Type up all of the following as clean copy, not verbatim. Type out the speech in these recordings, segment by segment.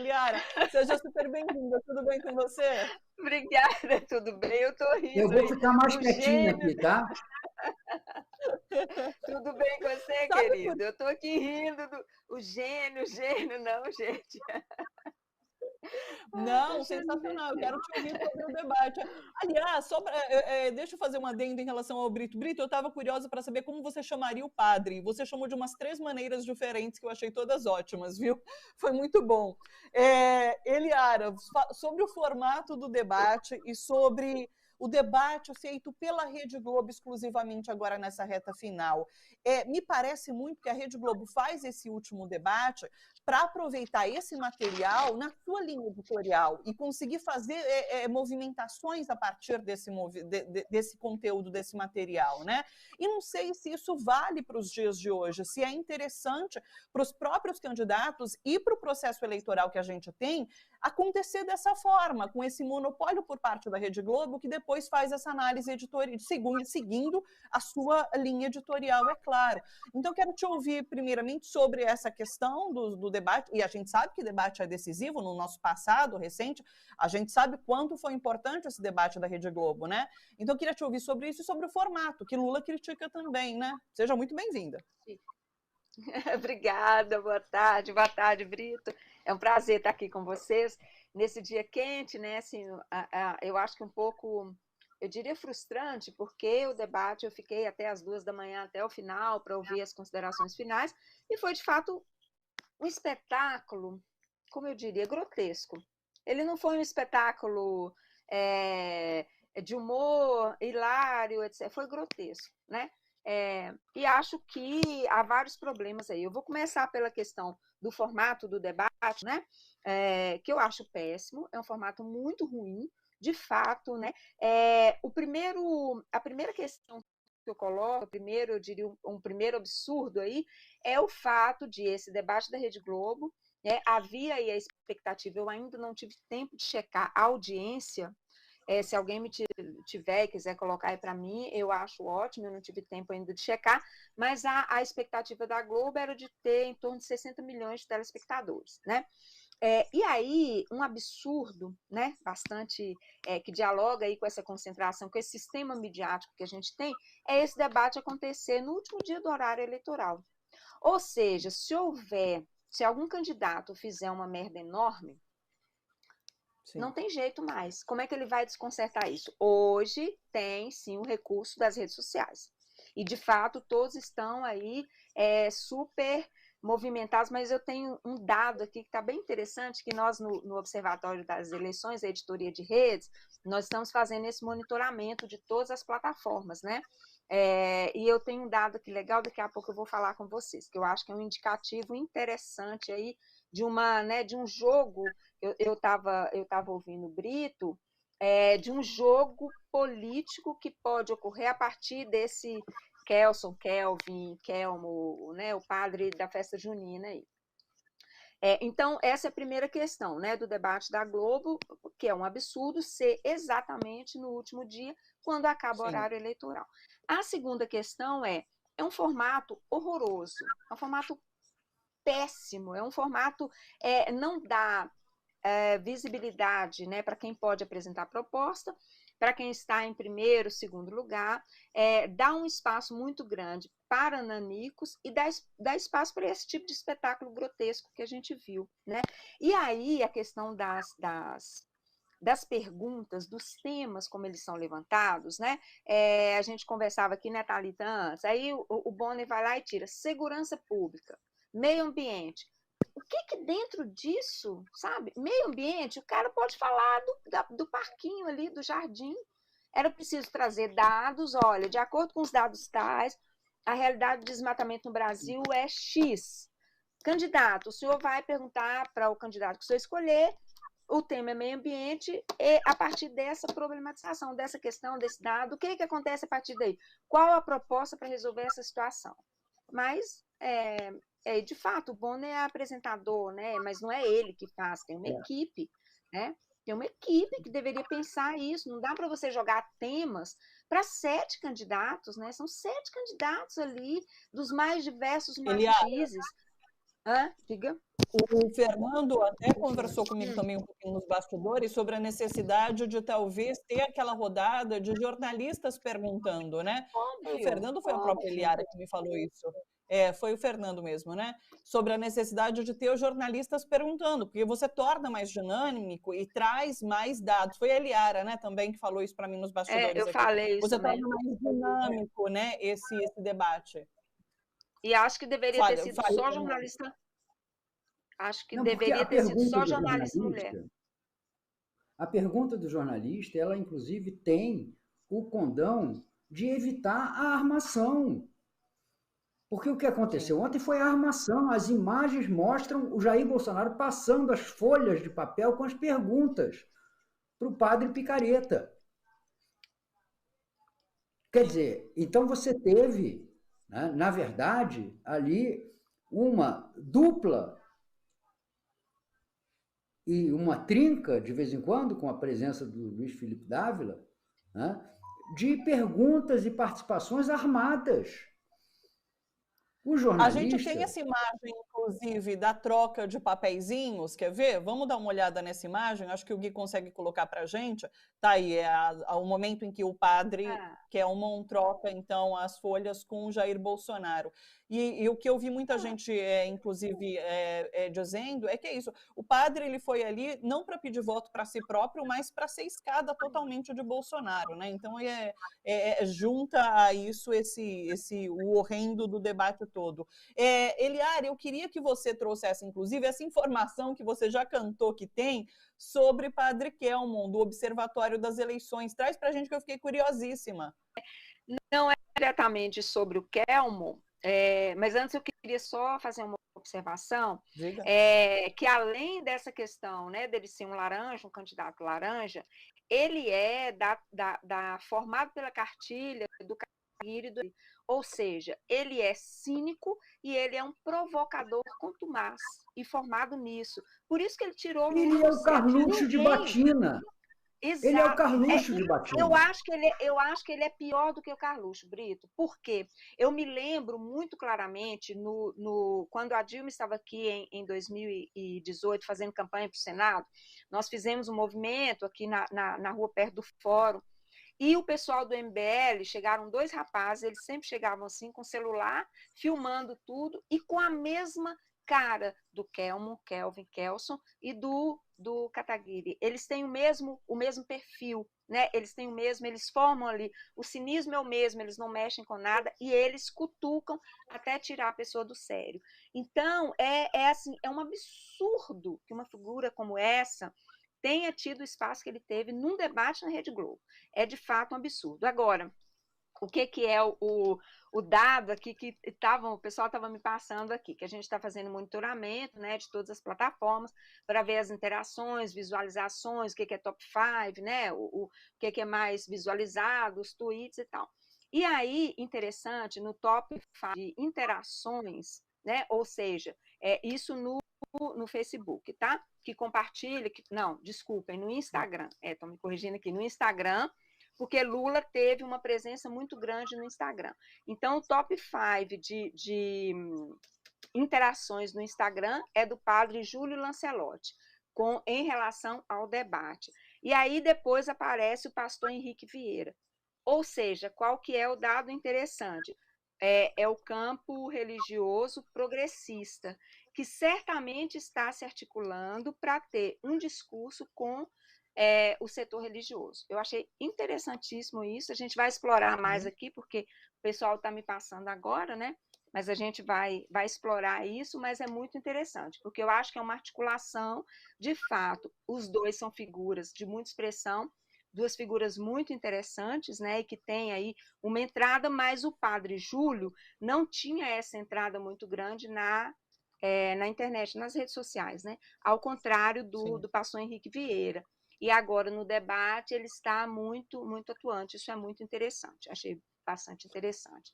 Eliara, seja super bem-vinda, tudo bem com você? Obrigada, tudo bem? Eu estou rindo. Eu vou ficar mais O quietinho gênio, aqui, tá? tudo bem com você, Sabe por querido? Eu estou aqui rindo do gênio, não, gente. Ai, tô Não, achando sensacional. Eu besteira. quero te ouvir sobre o debate. Aliás, deixa eu fazer uma adenda em relação ao Brito. Brito, eu estava curiosa para saber como você chamaria o padre. Você chamou de umas 3 maneiras diferentes que eu achei todas ótimas, viu? Foi muito bom. Eliara, sobre o formato do debate e sobre o debate feito pela Rede Globo exclusivamente agora nessa reta final. Me parece muito que a Rede Globo faz esse último debate para aproveitar esse material na sua linha editorial e conseguir fazer movimentações a partir desse conteúdo, desse material, né? E não sei se isso vale para os dias de hoje, se é interessante para os próprios candidatos e para o processo eleitoral que a gente tem acontecer dessa forma, com esse monopólio por parte da Rede Globo, que depois faz essa análise editorial, seguindo a sua linha editorial, é claro. Então, quero te ouvir, primeiramente, sobre essa questão do debate, e a gente sabe que debate é decisivo no nosso passado recente, a gente sabe quanto foi importante esse debate da Rede Globo, né? Então, queria te ouvir sobre isso e sobre o formato, que Lula critica também, né? Seja muito bem-vinda. Obrigada, boa tarde, Brito. É um prazer estar aqui com vocês nesse dia quente, né? Assim, eu acho que um pouco, eu diria frustrante, porque o debate eu fiquei até as 2 da manhã, até o final, para ouvir as considerações finais, e foi de fato um espetáculo, como eu diria, grotesco. Ele não foi um espetáculo de humor, hilário, etc. Foi grotesco, né? E acho que há vários problemas aí. Eu vou começar pela questão do formato do debate, né? Que eu acho péssimo, é um formato muito ruim, de fato, né? A primeira questão que eu coloco, eu diria um primeiro absurdo aí, é o fato de esse debate da Rede Globo, né? Havia aí a expectativa, eu ainda não tive tempo de checar a audiência. Se alguém me tiver e quiser colocar aí para mim, eu acho ótimo, eu não tive tempo ainda de checar, mas a expectativa da Globo era de ter em torno de 60 milhões de telespectadores, né? E aí, um absurdo, né, bastante, que dialoga aí com essa concentração, com esse sistema midiático que a gente tem, é esse debate acontecer no último dia do horário eleitoral. Ou seja, se algum candidato fizer uma merda enorme, sim, não tem jeito mais. Como é que ele vai desconcertar isso? Hoje tem, sim, o recurso das redes sociais. E, de fato, todos estão aí super movimentados, mas eu tenho um dado aqui que está bem interessante, que nós, no Observatório das Eleições, a editoria de redes, nós estamos fazendo esse monitoramento de todas as plataformas, né? E eu tenho um dado aqui legal, daqui a pouco eu vou falar com vocês, que eu acho que é um indicativo interessante aí de um jogo. Eu estava ouvindo o Brito, de um jogo político que pode ocorrer a partir desse Kelvin, Kelmo, né, o padre da festa junina aí. Então, essa é a primeira questão, né, do debate da Globo, que é um absurdo ser exatamente no último dia, quando acaba o horário eleitoral. A segunda questão é um formato horroroso, é um formato péssimo, é um formato, não dá visibilidade, né, para quem pode apresentar proposta, para quem está em primeiro, segundo lugar, dá um espaço muito grande para nanicos e dá espaço para esse tipo de espetáculo grotesco que a gente viu, né? E aí a questão das perguntas, dos temas como eles são levantados, né? A gente conversava aqui, né, Thalita, antes, aí o Bonner vai lá e tira segurança pública, meio ambiente. O que dentro disso, sabe? Meio ambiente, o cara pode falar do parquinho ali, do jardim. Era preciso trazer dados, olha, de acordo com os dados tais, a realidade do desmatamento no Brasil é X. Candidato, o senhor vai perguntar para o candidato que o senhor escolher, o tema é meio ambiente, e a partir dessa problematização, dessa questão, desse dado, o que acontece a partir daí? Qual a proposta para resolver essa situação? Mas, de fato, o Bonner é apresentador, né? Mas não é ele que faz, tem uma equipe, né? Tem uma equipe que deveria pensar isso. Não dá para você jogar temas para 7 candidatos, né? São 7 candidatos ali, dos mais diversos matizes. Diga. O Fernando até conversou comigo também um pouquinho nos bastidores sobre a necessidade de talvez ter aquela rodada de jornalistas perguntando, né? Foi o Fernando ou foi a própria Eliara que me falou isso? Foi o Fernando mesmo, né? Sobre a necessidade de ter os jornalistas perguntando, porque você torna mais dinâmico e traz mais dados. Foi a Eliara, né, também que falou isso para mim nos bastidores eu aqui. falei isso Você também. torna mais dinâmico, né, esse debate. E acho que deveria ter sido só jornalista. Acho que deveria ter sido só jornalista mulher. A pergunta do jornalista, ela inclusive tem o condão de evitar a armação. Porque o que aconteceu ontem foi a armação. As imagens mostram o Jair Bolsonaro passando as folhas de papel com as perguntas para o padre Picareta. Quer dizer, então você teve, né, na verdade, ali uma dupla e uma trinca, de vez em quando, com a presença do Luiz Felipe Dávila, né, de perguntas e participações armadas. O jornalista... A gente tem essa imagem, inclusive, da troca de papeizinhos, quer ver? Vamos dar uma olhada nessa imagem, acho que o Gui consegue colocar para a gente. Tá aí, o momento em que o padre quer uma troca, então, as folhas com o Jair Bolsonaro. E o que eu vi muita gente, inclusive, dizendo é que é isso. O padre ele foi ali não para pedir voto para si próprio, mas para ser escada totalmente de Bolsonaro, né? Então, junta a isso o horrendo do debate todo. Eliara, eu queria que você trouxesse, inclusive, essa informação que você já cantou que tem sobre Padre Kelmon, do Observatório das Eleições. Traz para a gente que eu fiquei curiosíssima. Não é diretamente sobre o Kelmon, mas antes eu queria só fazer uma observação, que além dessa questão, né, dele ser um laranja, um candidato laranja, ele é formado pela cartilha do Cataguiri, ou seja, ele é cínico e ele é um provocador contumaz e formado nisso. Por isso que ele tirou... Ele é o Carluxo de Batina. Exato. Ele é o Carluxo de Batina. Eu acho que ele é pior do que o Carluxo, Brito. Por quê? Eu me lembro muito claramente, quando a Dilma estava aqui em 2018, fazendo campanha para o Senado, nós fizemos um movimento aqui na rua perto do Fórum, e o pessoal do MBL, chegaram 2 rapazes, eles sempre chegavam assim, com celular, filmando tudo, e com a mesma cara do Kelmon, Kelvin, Kelson e do Kataguiri. Eles têm o mesmo perfil, né? Eles têm o mesmo, eles formam ali, o cinismo é o mesmo, eles não mexem com nada e eles cutucam até tirar a pessoa do sério. Então, assim, é um absurdo que uma figura como essa tenha tido o espaço que ele teve num debate na Rede Globo. É, de fato, um absurdo. Agora, o que é o dado aqui que o pessoal estava me passando aqui, que a gente está fazendo monitoramento, né, de todas as plataformas para ver as interações, visualizações, o que é top 5, né, o que é mais visualizado, os tweets e tal. E aí, interessante, no top 5 de interações, né, ou seja, isso no Facebook, tá? Que compartilha, desculpem, no Instagram, estão me corrigindo aqui, no Instagram, porque Lula teve uma presença muito grande no Instagram. Então, o top 5 de interações no Instagram é do padre Júlio Lancelotti, em relação ao debate. E aí, depois aparece o pastor Henrique Vieira. Ou seja, qual que é o dado interessante? É o campo religioso progressista, que certamente está se articulando para ter um discurso com o setor religioso. Eu achei interessantíssimo isso, a gente vai explorar mais aqui, porque o pessoal está me passando agora, né? Mas a gente vai explorar isso, mas é muito interessante, porque eu acho que é uma articulação, de fato, os dois são figuras de muita expressão, 2 figuras muito interessantes, né, e que tem aí uma entrada, mas o padre Júlio não tinha essa entrada muito grande na internet, nas redes sociais, né? Ao contrário do pastor Henrique Vieira. E agora, no debate, ele está muito, muito atuante. Isso é muito interessante. Achei bastante interessante.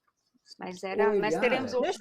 Mas teremos outros.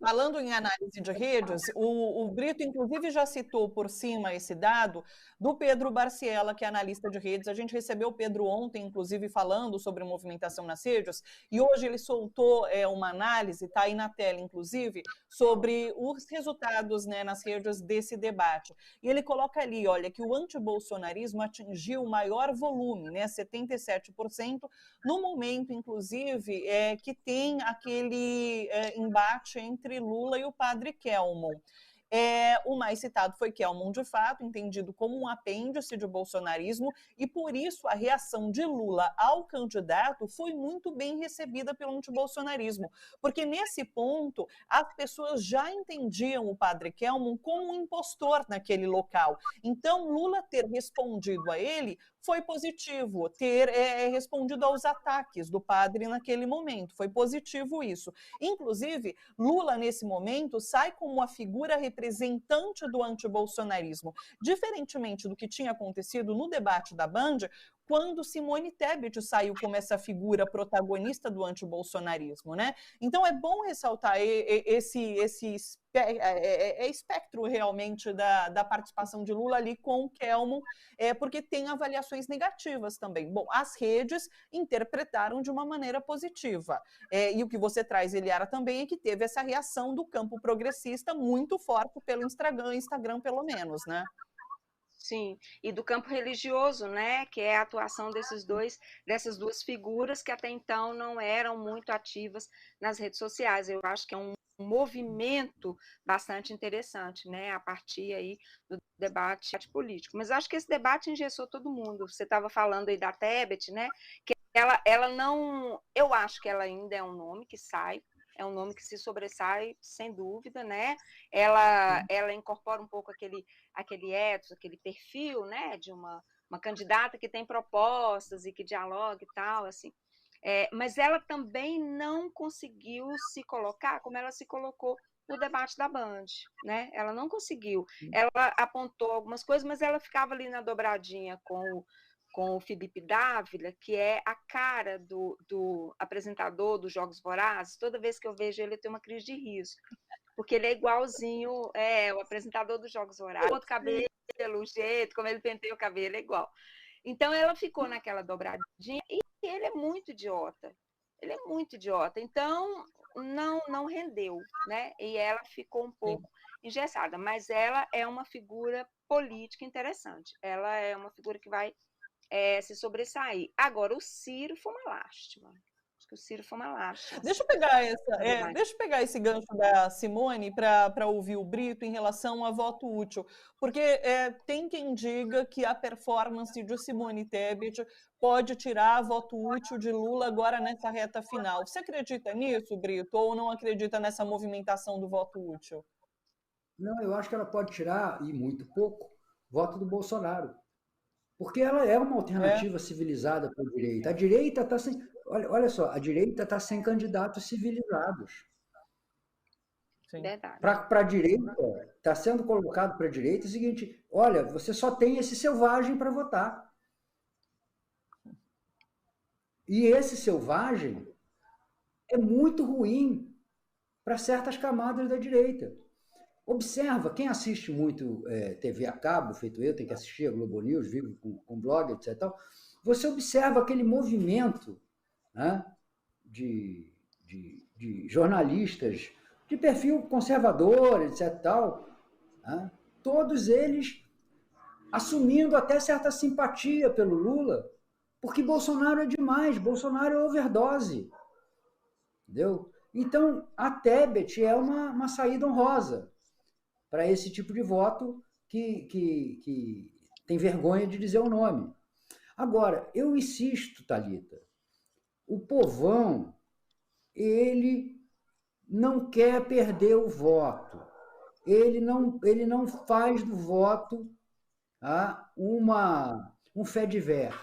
Falando em análise de redes, o Brito, inclusive, já citou por cima esse dado do Pedro Barciela, que é analista de redes. A gente recebeu o Pedro ontem, inclusive, falando sobre movimentação nas redes, e hoje ele soltou uma análise, está aí na tela, inclusive, sobre os resultados, né, nas redes desse debate. E ele coloca ali, olha, que o antibolsonarismo atingiu o maior volume, né, 77%, no momento, inclusive, que tem aquele embate entre Lula e o padre Kelmon. O mais citado foi Kelmon, de fato, entendido como um apêndice de bolsonarismo, e por isso a reação de Lula ao candidato foi muito bem recebida pelo antibolsonarismo, porque nesse ponto as pessoas já entendiam o padre Kelmon como um impostor naquele local. Então, Lula ter respondido a ele foi positivo, ter respondido aos ataques do padre naquele momento, foi positivo isso. Inclusive, Lula, nesse momento, sai como a figura representante do antibolsonarismo, diferentemente do que tinha acontecido no debate da Band, quando Simone Tebet saiu como essa figura protagonista do antibolsonarismo, né? Então é bom ressaltar esse espectro realmente da participação de Lula ali com o Kelmon, porque tem avaliações negativas também. Bom, as redes interpretaram de uma maneira positiva. E o que você traz, Eliara, também é que teve essa reação do campo progressista muito forte pelo Instagram pelo menos, né? Sim, e do campo religioso, né, que é a atuação dessas duas figuras que até então não eram muito ativas nas redes sociais. Eu acho que é um movimento bastante interessante, né, a partir aí do debate político. Mas acho que esse debate engessou todo mundo. Você estava falando aí da Tebet, né, que ela não, eu acho que ela ainda é um nome que sai, é um nome que se sobressai, sem dúvida, né? Ela incorpora um pouco aquele ethos, aquele perfil, né? De uma candidata que tem propostas e que dialoga e tal, assim. Mas ela também não conseguiu se colocar como ela se colocou no debate da Band, né? Ela não conseguiu. Ela apontou algumas coisas, mas ela ficava ali na dobradinha com o Felipe Dávila, que é a cara do apresentador dos Jogos Vorazes. Toda vez que eu vejo ele, eu tenho uma crise de riso, porque ele é igualzinho o apresentador dos Jogos Vorazes. O cabelo, o jeito, como ele penteia o cabelo, é igual. Então, ela ficou naquela dobradinha, e ele é muito idiota. Ele é muito idiota. Então, não rendeu, né? E ela ficou um pouco engessada. Mas ela é uma figura política interessante. Ela é uma figura que vai se sobressair. Agora, o Ciro foi uma lástima. Acho que o Ciro foi uma lástima. Deixa eu pegar esse gancho da Simone para ouvir o Brito em relação a voto útil, porque tem quem diga que a performance de Simone Tebet pode tirar voto útil de Lula agora nessa reta final. Você acredita nisso, Brito, ou não acredita nessa movimentação do voto útil? Não, eu acho que ela pode tirar, e muito pouco, voto do Bolsonaro. Porque ela é uma alternativa civilizada para a direita. A direita está sem. Olha só, a direita está sem candidatos civilizados. Para a direita, está sendo colocado para a direita o seguinte: olha, você só tem esse selvagem para votar. E esse selvagem é muito ruim para certas camadas da direita. Observa, quem assiste muito TV a cabo, feito eu, tem que assistir a Globo News, vivo com blog, etc. Tal, você observa aquele movimento, né, de jornalistas de perfil conservador, etc. Tal, né, todos eles assumindo até certa simpatia pelo Lula, porque Bolsonaro é demais, Bolsonaro é overdose. Entendeu? Então, a Tebet é uma saída honrosa para esse tipo de voto que tem vergonha de dizer o nome. Agora, eu insisto, Thalita, o povão, ele não quer perder o voto. Ele não faz do voto um fait divers.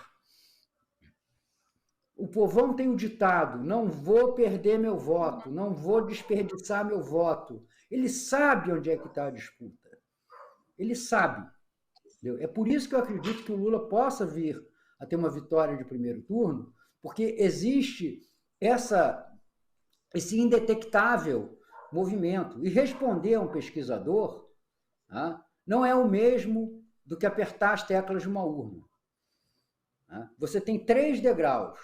O povão tem o ditado: não vou perder meu voto, não vou desperdiçar meu voto. Ele sabe onde é que está a disputa. Ele sabe. Entendeu? É por isso que eu acredito que o Lula possa vir a ter uma vitória de primeiro turno, porque existe esse indetectável movimento. E responder a um pesquisador, tá, não é o mesmo do que apertar as teclas de uma urna. Tá? Você tem 3 degraus.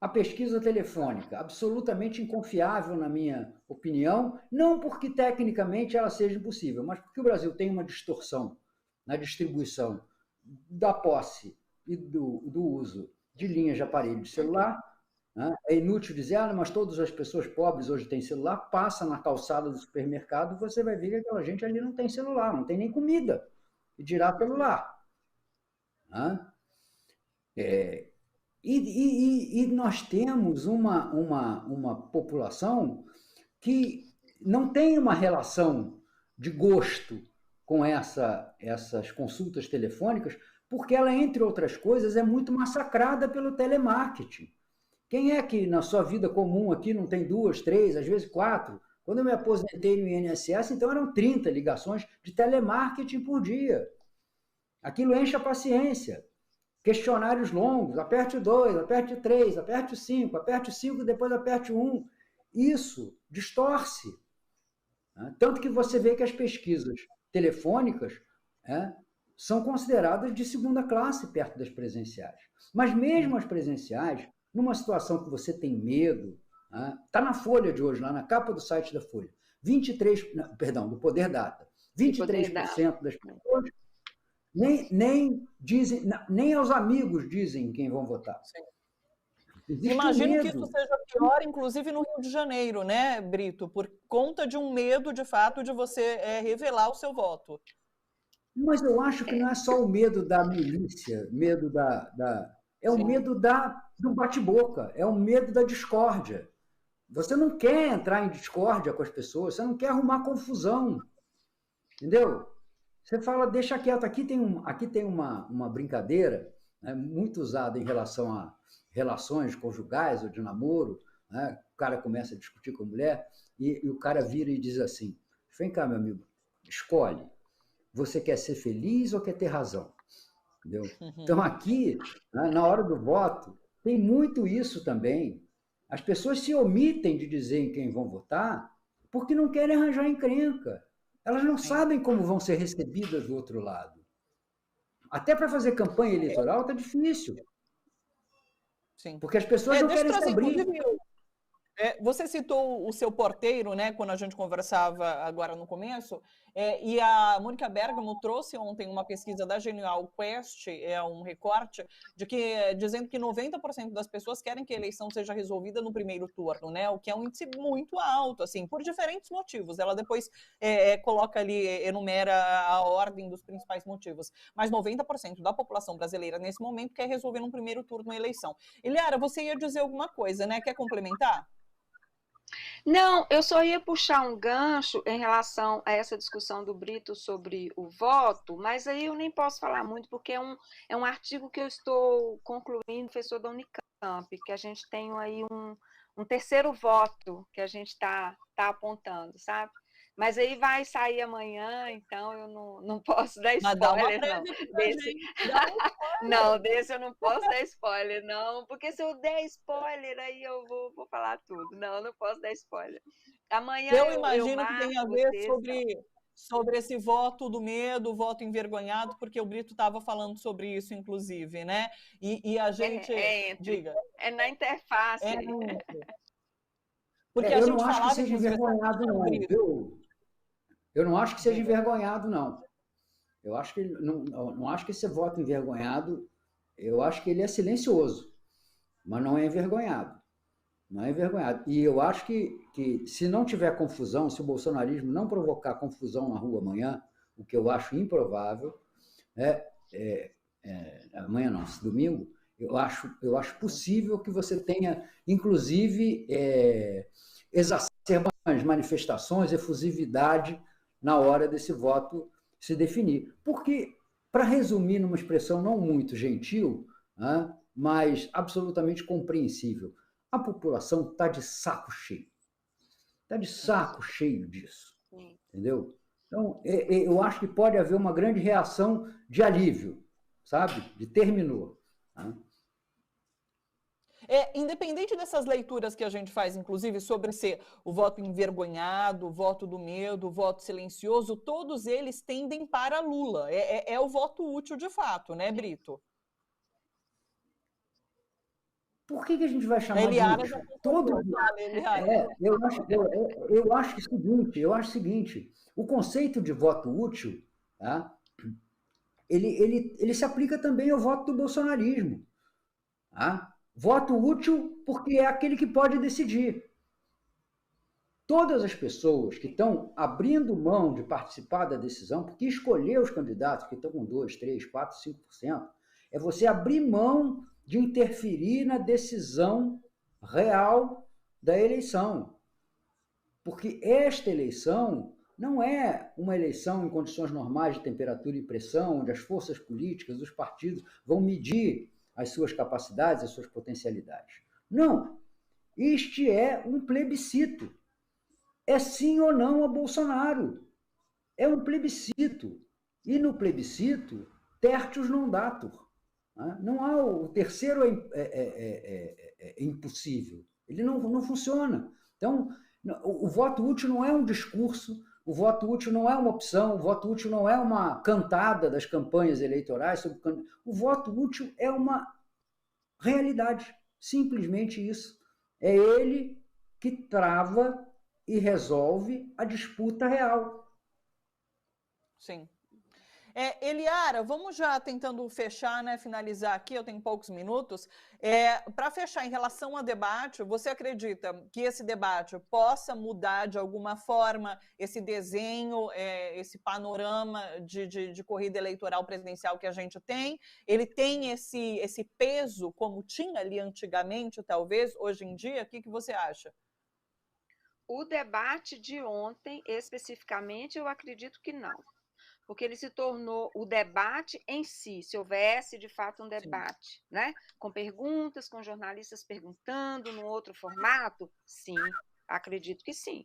A pesquisa telefônica, absolutamente inconfiável, na minha opinião, não porque tecnicamente ela seja impossível, mas porque o Brasil tem uma distorção na distribuição da posse e do uso de linhas de aparelho de celular. Né? É inútil dizer, mas todas as pessoas pobres hoje têm celular. Passa na calçada do supermercado, você vai ver que aquela gente ali não tem celular, não tem nem comida, e dirá celular. Né? E nós temos uma população que não tem uma relação de gosto com essas consultas telefônicas, porque ela, entre outras coisas, é muito massacrada pelo telemarketing. Quem é que na sua vida comum aqui não tem 2, 3, às vezes 4? Quando eu me aposentei no INSS, então eram 30 ligações de telemarketing por dia. Aquilo enche a paciência. Questionários longos, aperte 2, aperte 3, aperte 5, aperte 5, depois aperte 1. Isso distorce. Né? Tanto que você vê que as pesquisas telefônicas são consideradas de segunda classe perto das presenciais. Mas mesmo as presenciais, numa situação que você tem medo, está na Folha de hoje, lá na capa do site da Folha, do Poder Data, 23% das pessoas nem dizem, nem aos amigos dizem quem vão votar. Imagino que isso seja pior, inclusive no Rio de Janeiro, né, Brito? Por conta de um medo, de fato, de você revelar o seu voto. Mas eu acho que não é só o medo da milícia, medo é o medo do bate-boca, é o medo da discórdia. Você não quer entrar em discórdia com as pessoas, você não quer arrumar confusão. Entendeu? Você fala, deixa quieto. Aqui tem uma brincadeira, né, muito usada em relação a relações conjugais ou de namoro. Né? O cara começa a discutir com a mulher e o cara vira e diz assim, vem cá, meu amigo, escolhe. Você quer ser feliz ou quer ter razão? Entendeu? Então, aqui, na hora do voto, tem muito isso também. As pessoas se omitem de dizer em quem vão votar porque não querem arranjar encrenca. Elas não sabem como vão ser recebidas do outro lado. Até para fazer campanha eleitoral está difícil. Sim. Porque as pessoas não querem se abrir. Você citou o seu porteiro, né, quando a gente conversava agora no começo, e a Mônica Bergamo trouxe ontem uma pesquisa da Genial Quest, um recorte, dizendo que 90% das pessoas querem que a eleição seja resolvida no primeiro turno, né, o que é um índice muito alto, assim, por diferentes motivos. Ela depois coloca ali, enumera a ordem dos principais motivos, mas 90% da população brasileira nesse momento quer resolver no primeiro turno a eleição. Eliara, você ia dizer alguma coisa, né? Quer complementar? Não, eu só ia puxar um gancho em relação a essa discussão do Brito sobre o voto, mas aí eu nem posso falar muito, porque é um artigo que eu estou concluindo, professor da Unicamp, que a gente tem aí um terceiro voto que a gente está apontando, sabe? Mas aí vai sair amanhã, então eu não posso dar spoiler, não. Não, desse eu não posso dar spoiler, não, porque se eu der spoiler, aí eu vou falar tudo. Não, eu não posso dar spoiler. Amanhã eu imagino que tem a ver sobre esse voto do medo, voto envergonhado, porque o Brito estava falando sobre isso, inclusive, né? E a gente... diga. É na interface. Porque eu não acho que seja envergonhado, não. Eu não acho que seja envergonhado, não. Eu acho que não acho que esse voto envergonhado, eu acho que ele é silencioso, mas não é envergonhado. Não é envergonhado. E eu acho que se não tiver confusão, se o bolsonarismo não provocar confusão na rua amanhã, o que eu acho improvável, amanhã não, domingo, eu acho possível que você tenha, inclusive, exacerbações, manifestações, efusividade na hora desse voto se definir. Porque, para resumir numa expressão não muito gentil, mas absolutamente compreensível, a população está de saco cheio. Está de saco cheio disso. Entendeu? Então, eu acho que pode haver uma grande reação de alívio, sabe? De terminou. Independente dessas leituras que a gente faz, inclusive, sobre ser o voto envergonhado, o voto do medo, o voto silencioso, todos eles tendem para Lula. É o voto útil de fato, né, Brito? Por que a gente vai A chamar de Eliara já útil? concordou, sabe, Eliara? Eu acho o seguinte, o conceito de voto útil, tá? Ele se aplica também ao voto do bolsonarismo. Tá? Voto útil porque é aquele que pode decidir. Todas as pessoas que estão abrindo mão de participar da decisão, porque escolher os candidatos que estão com 2, 3, 4, 5%, é você abrir mão de interferir na decisão real da eleição. Porque esta eleição não é uma eleição em condições normais de temperatura e pressão, onde as forças políticas, os partidos vão medir as suas capacidades, as suas potencialidades. Não. Este é um plebiscito. É sim ou não a Bolsonaro. É um plebiscito. E no plebiscito, tertius non datur. Não há o terceiro é impossível. Ele não funciona. Então, o voto útil não é um discurso, o voto útil não é uma opção, o voto útil não é uma cantada das campanhas eleitorais. O voto útil é uma realidade. Simplesmente isso. É ele que trava e resolve a disputa real. Sim. Eliara, vamos já tentando fechar, né, finalizar aqui, eu tenho poucos minutos. Para fechar, em relação ao debate, você acredita que esse debate possa mudar de alguma forma esse desenho, esse panorama de corrida eleitoral presidencial que a gente tem? Ele tem esse peso como tinha ali antigamente, talvez, hoje em dia? O que você acha? O debate de ontem, especificamente, eu acredito que não. Porque ele se tornou o debate em si, se houvesse de fato um debate, né? Com perguntas, com jornalistas perguntando, num outro formato, sim, acredito que sim.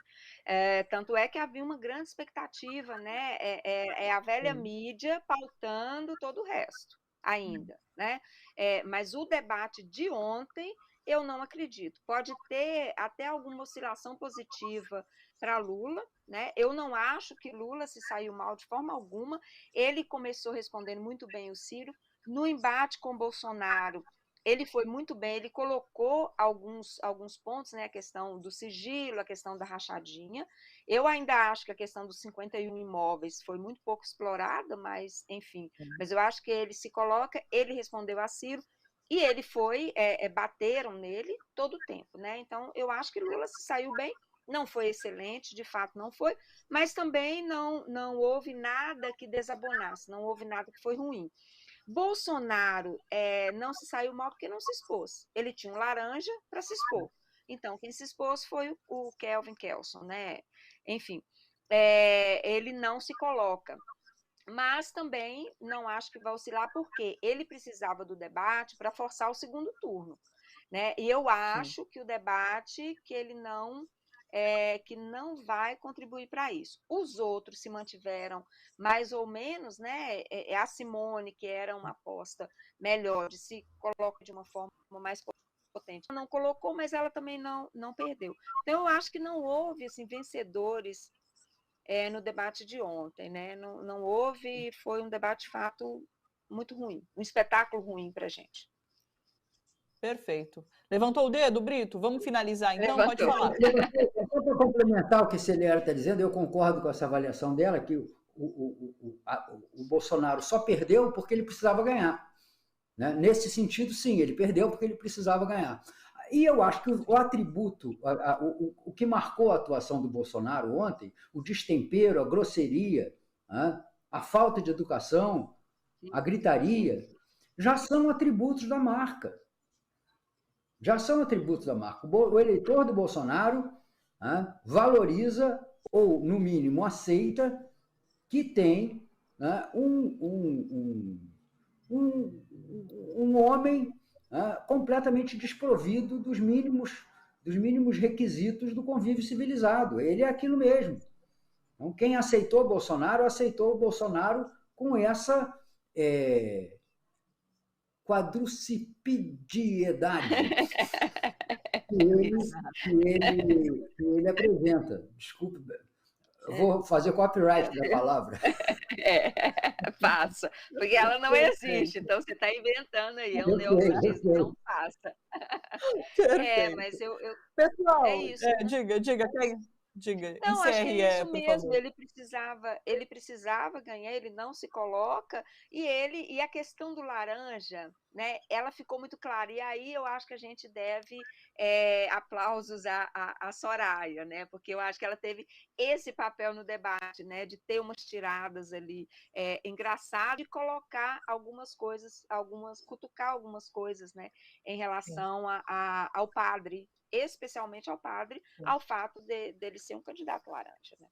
Tanto é que havia uma grande expectativa, né? É a velha mídia pautando todo o resto ainda, né? Mas o debate de ontem, eu não acredito. Pode ter até alguma oscilação positiva para Lula, né? Eu não acho que Lula se saiu mal de forma alguma. Ele começou respondendo muito bem o Ciro. No embate com Bolsonaro, ele foi muito bem, ele colocou alguns pontos, né? A questão do sigilo, a questão da rachadinha. Eu ainda acho que a questão dos 51 imóveis foi muito pouco explorada, mas, enfim. Mas eu acho que ele se coloca, ele respondeu a Ciro, e ele foi, bateram nele todo o tempo, né? Então, eu acho que Lula se saiu bem. Não foi excelente, de fato não foi, mas também não houve nada que desabonasse, não houve nada que foi ruim. Bolsonaro não se saiu mal porque não se expôs. Ele tinha um laranja para se expor. Então, quem se expôs foi o Kelvin Kelson, né? Enfim, ele não se coloca. Mas também não acho que vai oscilar, porque ele precisava do debate para forçar o segundo turno, né? E eu acho que o debate que não vai contribuir para isso. Os outros se mantiveram mais ou menos, né? A Simone, que era uma aposta melhor, se coloca de uma forma mais potente. Não colocou, mas ela também não perdeu. Então, eu acho que não houve assim, vencedores no debate de ontem, né? Não houve, foi um debate de fato muito ruim, um espetáculo ruim para a gente. Perfeito. Levantou o dedo, Brito? Vamos finalizar então? Levantou. Pode falar. Só para complementar o que a Celiara está dizendo, eu concordo com essa avaliação dela, que o Bolsonaro só perdeu porque ele precisava ganhar. Né? Nesse sentido, sim, ele perdeu porque ele precisava ganhar. E eu acho que o atributo, o que marcou a atuação do Bolsonaro ontem, o destempero, a grosseria, a falta de educação, a gritaria, já são atributos da marca. Já são atributos da marca. O eleitor do Bolsonaro valoriza, ou, no mínimo, aceita que tem um homem completamente desprovido dos mínimos requisitos do convívio civilizado. Ele é aquilo mesmo. Então, quem aceitou o Bolsonaro com quadrucipidiedade que ele apresenta. Desculpe, eu vou fazer copyright da palavra. Faça, porque ela não existe, então você está inventando aí, é um neologismo, não faça. Mas Pessoal, é isso. Diga. Não, acho que é isso mesmo. Favor. Ele precisava ganhar, ele não se coloca, e a questão do laranja, né, ela ficou muito clara. E aí eu acho que a gente deve aplausos à Soraya, né, porque eu acho que ela teve esse papel no debate, né, de ter umas tiradas ali engraçadas e colocar algumas coisas, cutucar algumas coisas, né, em relação ao padre, especialmente ao padre, ao fato dele ser um candidato laranja, né?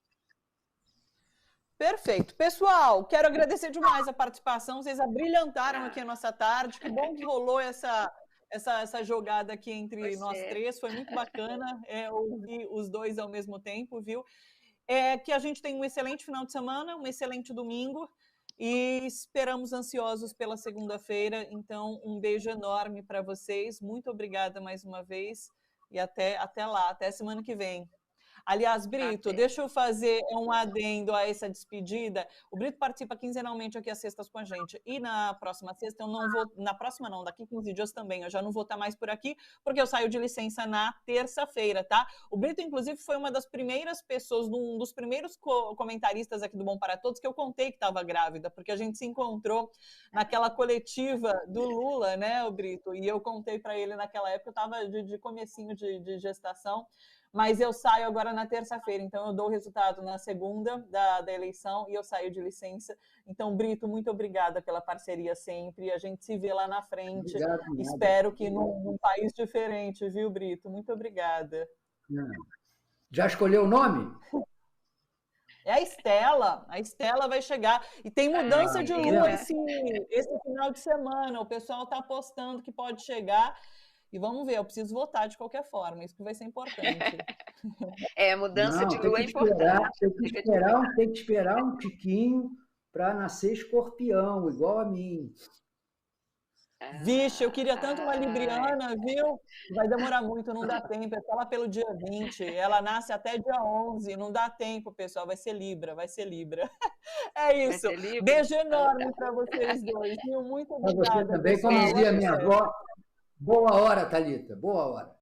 Perfeito. Pessoal, quero agradecer demais a participação, vocês abrilhantaram aqui a nossa tarde, que bom que rolou essa jogada aqui entre nós três, foi muito bacana ouvir os dois ao mesmo tempo, viu? Que a gente tenha um excelente final de semana, um excelente domingo, e esperamos ansiosos pela segunda-feira, então um beijo enorme para vocês, muito obrigada mais uma vez, e até lá, até semana que vem. Aliás, Brito, deixa eu fazer um adendo a essa despedida. O Brito participa quinzenalmente aqui às sextas com a gente. E na próxima sexta eu não vou... Na próxima não, daqui 15 dias também. Eu já não vou estar mais por aqui, porque eu saio de licença na terça-feira, tá? O Brito, inclusive, foi uma das primeiras pessoas, um dos primeiros comentaristas aqui do Bom para Todos, que eu contei que estava grávida, porque a gente se encontrou naquela coletiva do Lula, né, o Brito? E eu contei para ele naquela época, eu estava de comecinho de gestação, mas eu saio agora na terça-feira, então eu dou o resultado na segunda da eleição e eu saio de licença. Então, Brito, muito obrigada pela parceria sempre, a gente se vê lá na frente. Obrigado, espero que num país diferente, viu, Brito? Muito obrigada. Já escolheu o nome? É a Estela vai chegar. E tem mudança de lua esse final de semana, o pessoal está apostando que pode chegar. E vamos ver, eu preciso votar de qualquer forma, isso que vai ser importante. Mudança de lua é importante. Tem que esperar um tiquinho para nascer escorpião, igual a mim. Vixe, eu queria tanto uma libriana, viu? Vai demorar muito, não dá tempo, é só lá pelo dia 20, ela nasce até dia 11, não dá tempo, pessoal, vai ser Libra. É isso, beijo enorme para vocês dois, viu? Muito obrigada. Você também, como dizia minha avó, boa hora, Thalita, boa hora.